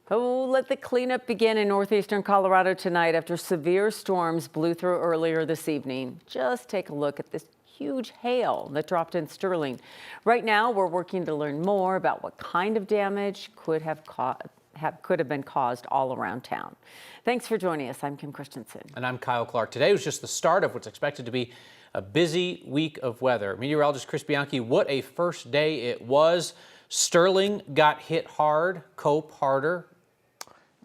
Oh, let the cleanup begin in northeastern Colorado tonight after severe storms blew through earlier this evening. Just take a look at this huge hail that dropped in Sterling. Right now, we're working to learn more about what kind of damage could have been caused all around town. Thanks for joining us. I'm Kim Christensen. And I'm Kyle Clark. Today was just the start of what's expected to be a busy week of weather. Meteorologist Chris Bianchi, what a first day it was. Sterling got hit hard, Cope harder.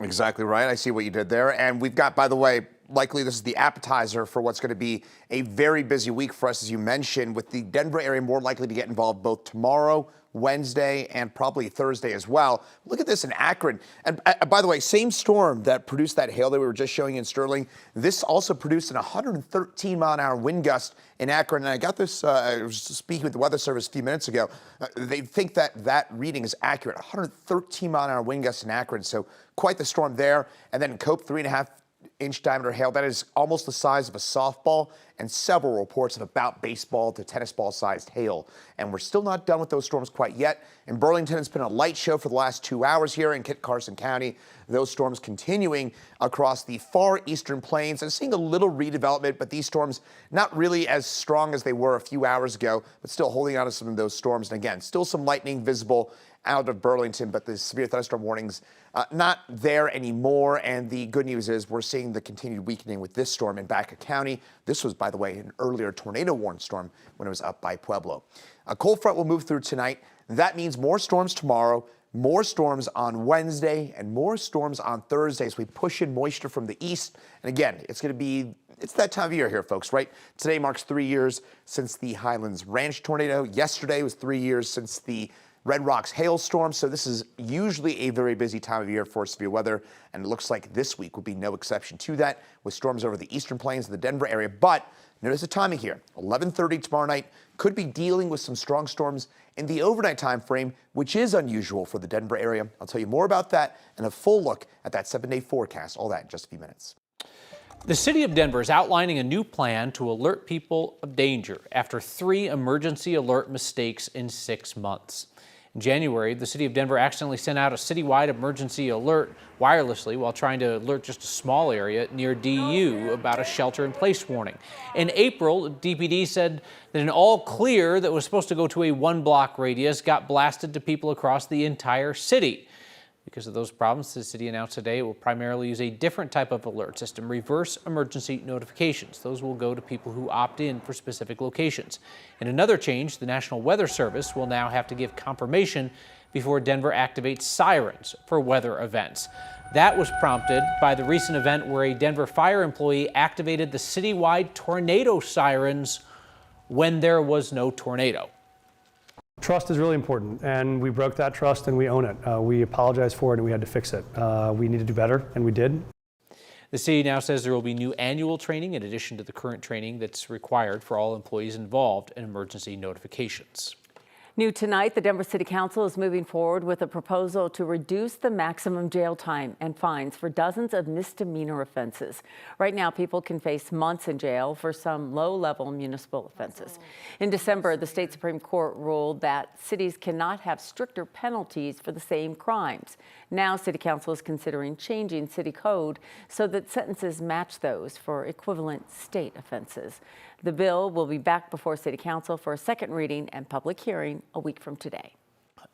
Exactly right. I see what you did there. And we've got, by the way, likely this is the appetizer for what's going to be a very busy week for us, as you mentioned, with the Denver area more likely to get involved both tomorrow, Wednesday, and probably Thursday as well. Look at this in Akron. And by the way, same storm that produced that hail that we were just showing in Sterling, this also produced an 113-mile-an-hour wind gust in Akron. And I got this, I was speaking with the Weather Service a few minutes ago. They think that reading is accurate, 113-mile-an-hour wind gust in Akron. So quite the storm there. And then Cope, 3.5-inch diameter hail. That is almost the size of a softball, and several reports of about baseball to tennis ball sized hail. And we're still not done with those storms quite yet. In Burlington, it's been a light show for the last 2 hours here in Kit Carson County. Those storms continuing across the far eastern plains and seeing a little redevelopment, but these storms not really as strong as they were a few hours ago, but still holding on to some of those storms. And again, still some lightning visible out of Burlington, but the severe thunderstorm warnings not there anymore. And the good news is we're seeing the continued weakening with this storm in Baca County. This was, by the way, an earlier tornado warning storm when it was up by Pueblo. A cold front will move through tonight. That means more storms tomorrow, more storms on Wednesday, and more storms on Thursday as we push in moisture from the east. And again, it's that time of year here, folks, right? Today marks 3 years since the Highlands Ranch tornado. Yesterday was 3 years since the Red Rocks hailstorm. So this is usually a very busy time of year for severe weather, and it looks like this week will be no exception to that, with storms over the eastern plains of the Denver area. But notice the timing here. 11:30 tomorrow night could be dealing with some strong storms in the overnight time frame, which is unusual for the Denver area. I'll tell you more about that and a full look at that 7-day forecast. All that in just a few minutes. The city of Denver is outlining a new plan to alert people of danger after 3 emergency alert mistakes in 6 months. In January, the city of Denver accidentally sent out a citywide emergency alert wirelessly while trying to alert just a small area near DU about a shelter-in-place warning. In April, DPD said that an all-clear that was supposed to go to a 1-block radius got blasted to people across the entire city. Because of those problems, the city announced today it will primarily use a different type of alert system, reverse emergency notifications. Those will go to people who opt in for specific locations. In another change, the National Weather Service will now have to give confirmation before Denver activates sirens for weather events. That was prompted by the recent event where a Denver fire employee activated the citywide tornado sirens when there was no tornado. Trust is really important, and we broke that trust and we own it. We apologize for it and we had to fix it. We need to do better, and we did. The city now says there will be new annual training in addition to the current training that's required for all employees involved in emergency notifications. New tonight, the Denver City Council is moving forward with a proposal to reduce the maximum jail time and fines for dozens of misdemeanor offenses. Right now, people can face months in jail for some low-level municipal offenses. In December, the state Supreme Court ruled that cities cannot have stricter penalties for the same crimes. Now, City Council is considering changing city code so that sentences match those for equivalent state offenses. The bill will be back before City Council for a second reading and public hearing a week from today.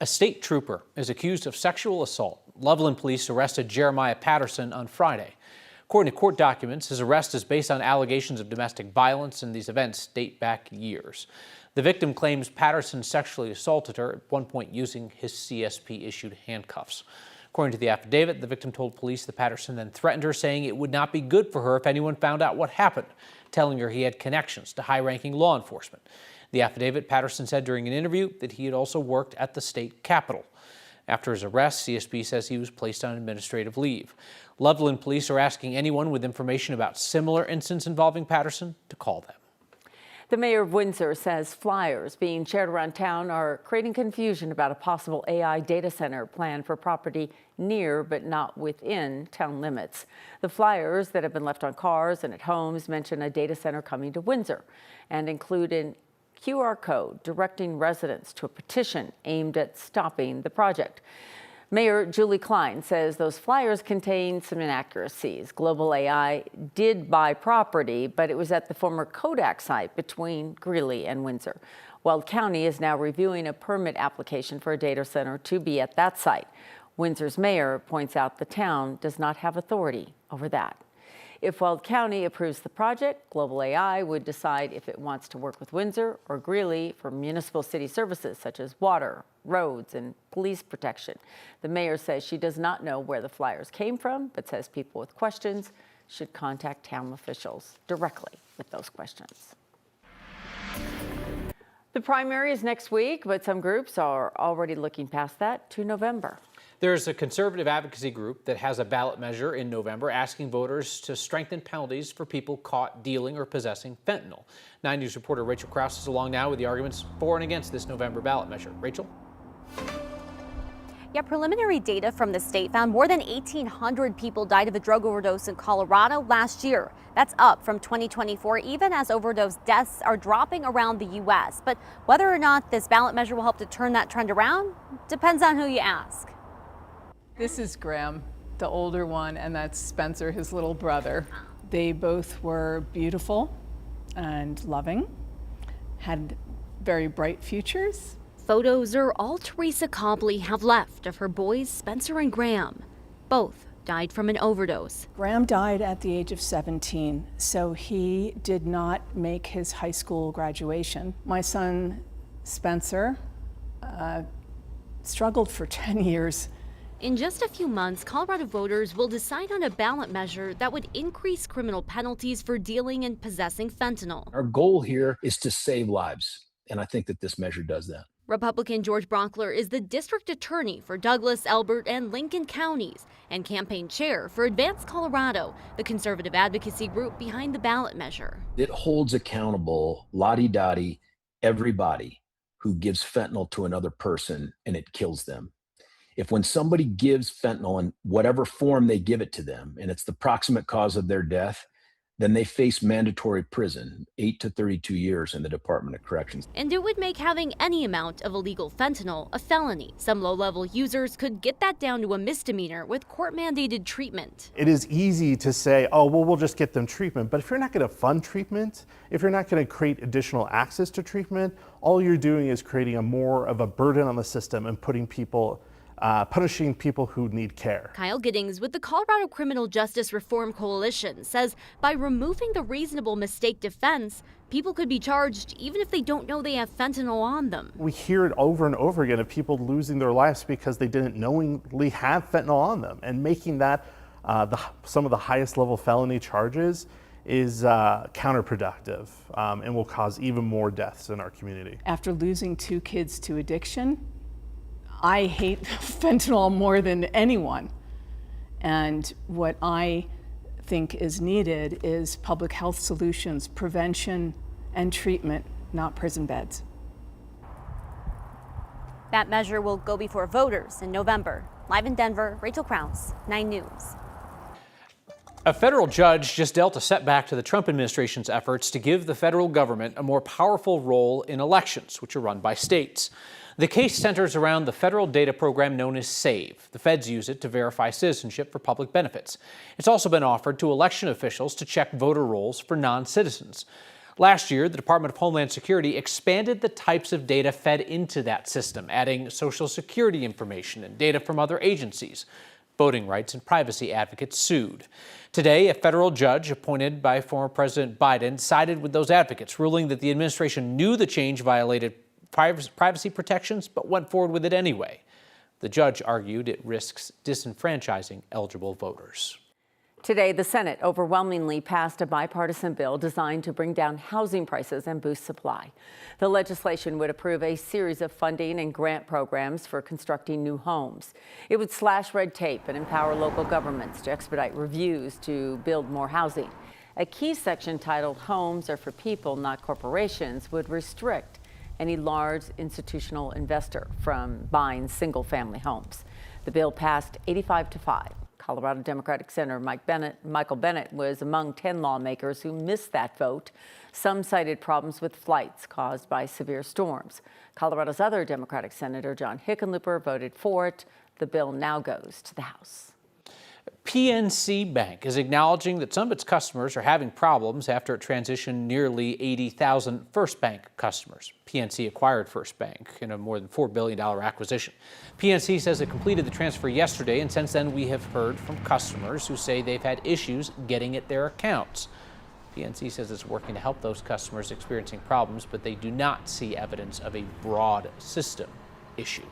A state trooper is accused of sexual assault. Loveland police arrested Jeremiah Patterson on Friday. According to court documents, his arrest is based on allegations of domestic violence, and these events date back years. The victim claims Patterson sexually assaulted her, at one point using his CSP-issued handcuffs. According to the affidavit, the victim told police that Patterson then threatened her, saying it would not be good for her if anyone found out what happened, telling her he had connections to high-ranking law enforcement. The affidavit, Patterson said during an interview that he had also worked at the state capitol. After his arrest, CSP says he was placed on administrative leave. Loveland police are asking anyone with information about similar incidents involving Patterson to call them. The mayor of Windsor says flyers being shared around town are creating confusion about a possible AI data center plan for property near but not within town limits. The flyers that have been left on cars and at homes mention a data center coming to Windsor and include an QR code directing residents to a petition aimed at stopping the project. Mayor Julie Klein says those flyers contain some inaccuracies. Global AI did buy property, but it was at the former Kodak site between Greeley and Windsor. Weld County is now reviewing a permit application for a data center to be at that site. Windsor's mayor points out the town does not have authority over that. If Weld County approves the project, Global AI would decide if it wants to work with Windsor or Greeley for municipal city services such as water, roads, and police protection. The mayor says she does not know where the flyers came from, but says people with questions should contact town officials directly with those questions. The primary is next week, but some groups are already looking past that to November. There's a conservative advocacy group that has a ballot measure in November asking voters to strengthen penalties for people caught dealing or possessing fentanyl. 9 News reporter Rachel Krause is along now with the arguments for and against this November ballot measure. Rachel? Yeah, preliminary data from the state found more than 1,800 people died of a drug overdose in Colorado last year. That's up from 2024, even as overdose deaths are dropping around the U.S. But whether or not this ballot measure will help to turn that trend around depends on who you ask. This is Graham, the older one, and that's Spencer, his little brother. They both were beautiful and loving, had very bright futures. Photos are all Teresa Cobley have left of her boys, Spencer and Graham. Both died from an overdose. Graham died at the age of 17, so he did not make his high school graduation. My son, Spencer, struggled for 10 years. In just a few months, Colorado voters will decide on a ballot measure that would increase criminal penalties for dealing and possessing fentanyl. Our goal here is to save lives, and I think that this measure does that. Republican George Brockler is the district attorney for Douglas, Elbert, and Lincoln counties and campaign chair for Advance Colorado, the conservative advocacy group behind the ballot measure. It holds accountable, la-di-da-di, everybody who gives fentanyl to another person and it kills them. If when somebody gives fentanyl in whatever form they give it to them, and it's the proximate cause of their death, then they face mandatory prison, 8 to 32 years in the Department of Corrections. And it would make having any amount of illegal fentanyl a felony. Some low-level users could get that down to a misdemeanor with court-mandated treatment. It is easy to say, oh, well, we'll just get them treatment. But if you're not going to fund treatment, if you're not going to create additional access to treatment, all you're doing is creating more of a burden on the system and punishing people who need care. Kyle Giddings with the Colorado Criminal Justice Reform Coalition says by removing the reasonable mistake defense, people could be charged even if they don't know they have fentanyl on them. We hear it over and over again of people losing their lives because they didn't knowingly have fentanyl on them, and making that some of the highest level felony charges is counterproductive and will cause even more deaths in our community. After losing 2 kids to addiction, I hate fentanyl more than anyone. And what I think is needed is public health solutions, prevention and treatment, not prison beds. That measure will go before voters in November. Live in Denver, Rachel Krause, 9 News. A federal judge just dealt a setback to the Trump administration's efforts to give the federal government a more powerful role in elections, which are run by states. The case centers around the federal data program known as SAVE. The feds use it to verify citizenship for public benefits. It's also been offered to election officials to check voter rolls for non-citizens. Last year, the Department of Homeland Security expanded the types of data fed into that system, adding Social Security information and data from other agencies. Voting rights and privacy advocates sued. Today, a federal judge appointed by former President Biden sided with those advocates, ruling that the administration knew the change violated privacy protections, but went forward with it anyway. The judge argued it risks disenfranchising eligible voters. Today, the Senate overwhelmingly passed a bipartisan bill designed to bring down housing prices and boost supply. The legislation would approve a series of funding and grant programs for constructing new homes. It would slash red tape and empower local governments to expedite reviews to build more housing. A key section titled "Homes are for people, not corporations" would restrict any large institutional investor from buying single-family homes. The bill passed 85-5. Colorado Democratic Senator Michael Bennett was among 10 lawmakers who missed that vote. Some cited problems with flights caused by severe storms. Colorado's other Democratic Senator John Hickenlooper voted for it. The bill now goes to the House. PNC Bank is acknowledging that some of its customers are having problems after it transitioned nearly 80,000 First Bank customers. PNC acquired First Bank in a more than $4 billion acquisition. PNC says it completed the transfer yesterday, and since then we have heard from customers who say they've had issues getting at their accounts. PNC says it's working to help those customers experiencing problems, but they do not see evidence of a broad system issue.